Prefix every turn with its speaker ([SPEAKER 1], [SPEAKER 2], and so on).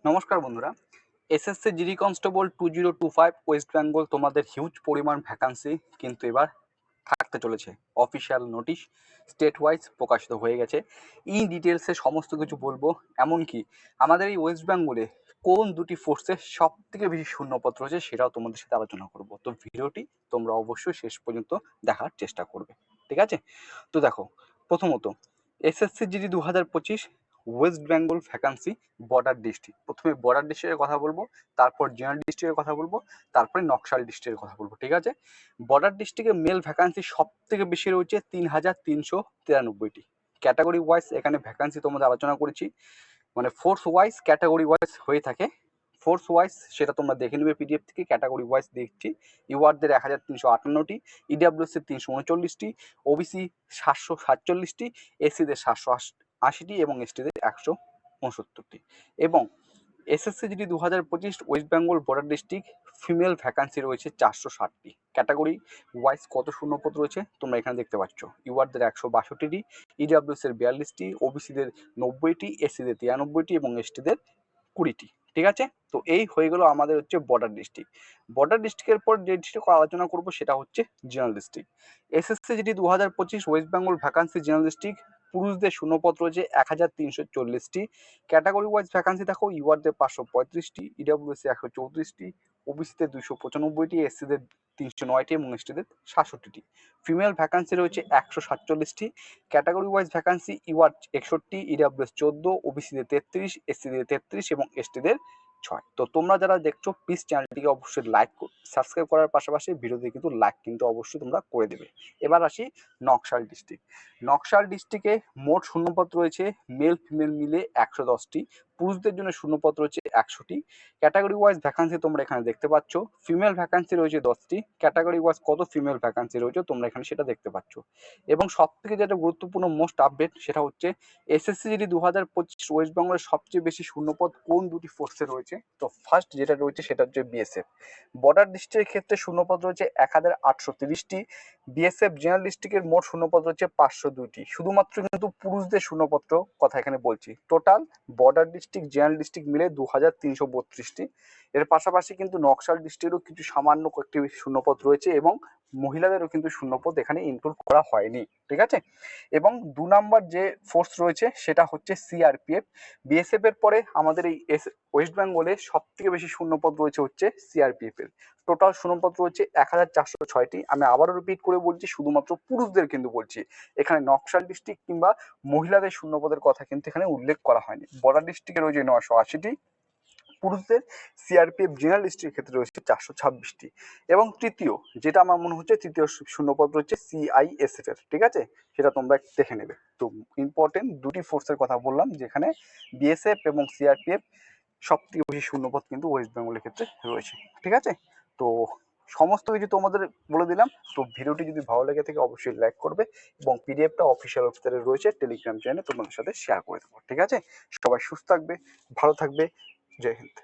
[SPEAKER 1] নমস্কার বন্ধুরা। SSC GD constable 2025 West Bengal তোমাদের হিউজ পরিমাণ ভ্যাকান্সি কিন্তু এবার থাকতে চলেছে। অফিসিয়াল নোটিশ স্টেট ওয়াইজ প্রকাশিত হয়ে গেছে। ইন ডিটেলসে সমস্ত কিছু বলবো, এমনকি আমাদের এই ওয়েস্ট বেঙ্গলে কোন দুটি ফোর্সে সব থেকে বেশি শূন্যপত্র আছে সেটাও তোমাদের সাথে আলোচনা করব। তো ভিডিওটি তোমরা অবশ্যই শেষ পর্যন্ত দেখার চেষ্টা করবে, ঠিক আছে? তো দেখো, প্রথমত SSC GD 2025 West Bengal vacancy border district. প্রথমে বর্ডার ডিস্ট্রিক্টের কথা বলবো, তারপর জেনারেল ডিস্ট্রিক্টের কথা বলবো, তারপরে নকশাল ডিস্ট্রিক্টের কথা বলবো, ঠিক আছে? বর্ডার ডিস্ট্রিক্টে মেল ভ্যাকান্সি সব থেকে বেশি রয়েছে 3,393টি। ক্যাটাগরি ওয়াইজ এখানে ভ্যাকান্সি তোমাদের আলোচনা করেছি, মানে ফোর্স ওয়াইজ ক্যাটাগরি ওয়াইজ হয়ে থাকে। ফোর্স ওয়াইজ সেটা তোমরা দেখে নেবে পিডিএফ থেকে। ক্যাটাগরি ওয়াইজ দেখছি, ইউআরদের 1,358টি, ইডাব্লিউএসের 339টি, ওবিসি 747টি, এসসিদের 780টি এবং এসটিদের 169টি। এবং SSC GD 2025 West Bengal border district female vacancy রয়েছে 460টি। ক্যাটাগরি ওয়াইজ কত শূন্যপদ রয়েছে তোমরা এখানে দেখতে পাচ্ছ। ইউআরদের 162টি, ইডাব্লিউএস এর 42টি, ওবিসিদের 90টি, এসসিদের 93টি এবং এসটিদের 20টি, ঠিক আছে? তো এই হয়ে গেল আমাদের হচ্ছে বর্ডার ডিস্ট্রিক্ট। বর্ডার ডিস্ট্রিক্টের পর যে ডিস্ট্রিক্ট আলোচনা করবো সেটা হচ্ছে general district. SSC GD 2025 West Bengal vacancy general district পুরুষদের শূন্যপদ রয়েছে 1,340টি। ক্যাটাগরি ওয়াইজ ভ্যাকান্সি দেখো, ইউআরদের 535টি, ইডাব্লিউএস 134টি, ওবিসিতে 295টি, এসসিদের 309টি এবং এসটিদের 67টি। ফিমেল ভ্যাকান্সি রয়েছে 147টি। Category wise vacancy UR 61, EWS 14, ওবিসিদের 33, এসসিদের 33 এবং এসটিদের 6। তো তোমরা যারা দেখছো প্লিজ চ্যানেলটিকে অবশ্যই লাইক সাবস্ক্রাইব করার পাশাপাশি ভিডিওতে কিন্তু লাইক কিন্তু অবশ্যই তোমরা করে দেবে। এবার আসি নকশাল ডিস্ট্রিক্ট। নকশাল ডিস্ট্রিক্টে মোট শূন্যপদ রয়েছে মেল ফিমেল মিলে 110টি। পুরুষদের জন্য শূন্যপদ রয়েছে 100টি। ক্যাটাগরি ওয়াইজ ভ্যাকান্সি তোমরা এখানে দেখতে পাচ্ছ। ফিমেল ভ্যাকান্সি রয়েছে 10টি। ক্যাটাগরি ওয়াইজ কত ফিমেল ভ্যাকান্সি রয়েছে তোমরা এখানে সেটা দেখতে পাচ্ছ। এবং সব থেকে যেটা গুরুত্বপূর্ণ মোস্ট আপডেট সেটা হচ্ছে এসএসসি জিডি 2025 ওয়েস্ট বেঙ্গলের সবচেয়ে বেশি শূন্যপদ কোন দুটি ফোর্সে রয়েছে। তো ফার্স্ট যেটা রয়েছে সেটা হচ্ছে বিএসএফ। বর্ডার ডিস্ট্রিক্টের ক্ষেত্রে শূন্যপদ রয়েছে 1,830টি। বিএসএফ জেনারেল ডিস্ট্রিক্টের মোট শূন্যপদ রয়েছে 502টি। শুধুমাত্র কিন্তু পুরুষদের শূন্যপত্র কথা এখানে বলছি। Total border district general district মিলে 2,332টি। এর পাশাপাশি কিন্তু নকশাল ডিস্ট্রিক্টেরও কিছু সামান্য কয়েকটি শূন্যপদ রয়েছে এবং মহিলাদেরও কিন্তু শূন্যপদ এখানে ইনক্লুড করা হয়নি, ঠিক আছে? এবং 2 নাম্বার যে ফোর্স রয়েছে সেটা হচ্ছে সিআরপিএফ। বিএসএফ এর পরে আমাদের এই ওয়েস্ট বেঙ্গলে সব থেকে বেশি শূন্যপদ রয়েছে হচ্ছে সিআরপিএফ এর। টোটাল শূন্যপদ রয়েছে 1,406টি। আমি আবারও রিপিট করে বলছি, শুধুমাত্র পুরুষদের কিন্তু বলছি। এখানে নকশাল ডিস্ট্রিক্ট কিংবা মহিলাদের শূন্যপদের কথা কিন্তু এখানে উল্লেখ করা হয়নি। বর্ডার ডিস্ট্রিক্টে রয়েছে 980টি। পুরুষদের সিআরপিএফ জেনারেল ডিস্ট্রিক্টের ক্ষেত্রে রয়েছে 426টি। এবং তৃতীয় যেটা আমার মনে হচ্ছে তৃতীয় শূন্যপদ রয়েছে সিআইএসএফ এর, ঠিক আছে? সেটা তোমরা দেখে নেবে। তো ইম্পর্টেন্ট দুটি ফোর্সের কথা বললাম যেখানে বিএসএফ এবং সিআরপিএফ সব থেকে বেশি শূন্যপদ কিন্তু ওয়েস্ট বেঙ্গলের ক্ষেত্রে রয়েছে, ঠিক আছে? তো সমস্ত কিছু তোমাদের বলে দিলাম। তো ভিডিওটি যদি ভালো লেগে থাকে অবশ্যই লাইক করবে এবং পিডিএফটা অফিসিয়াল ওয়েবসাইটে রয়েছে, টেলিগ্রাম চ্যানেলে তোমাদের সাথে শেয়ার করে দেবো, ঠিক আছে? সবাই সুস্থ থাকবে, ভালো থাকবে। জয় হিন্দ।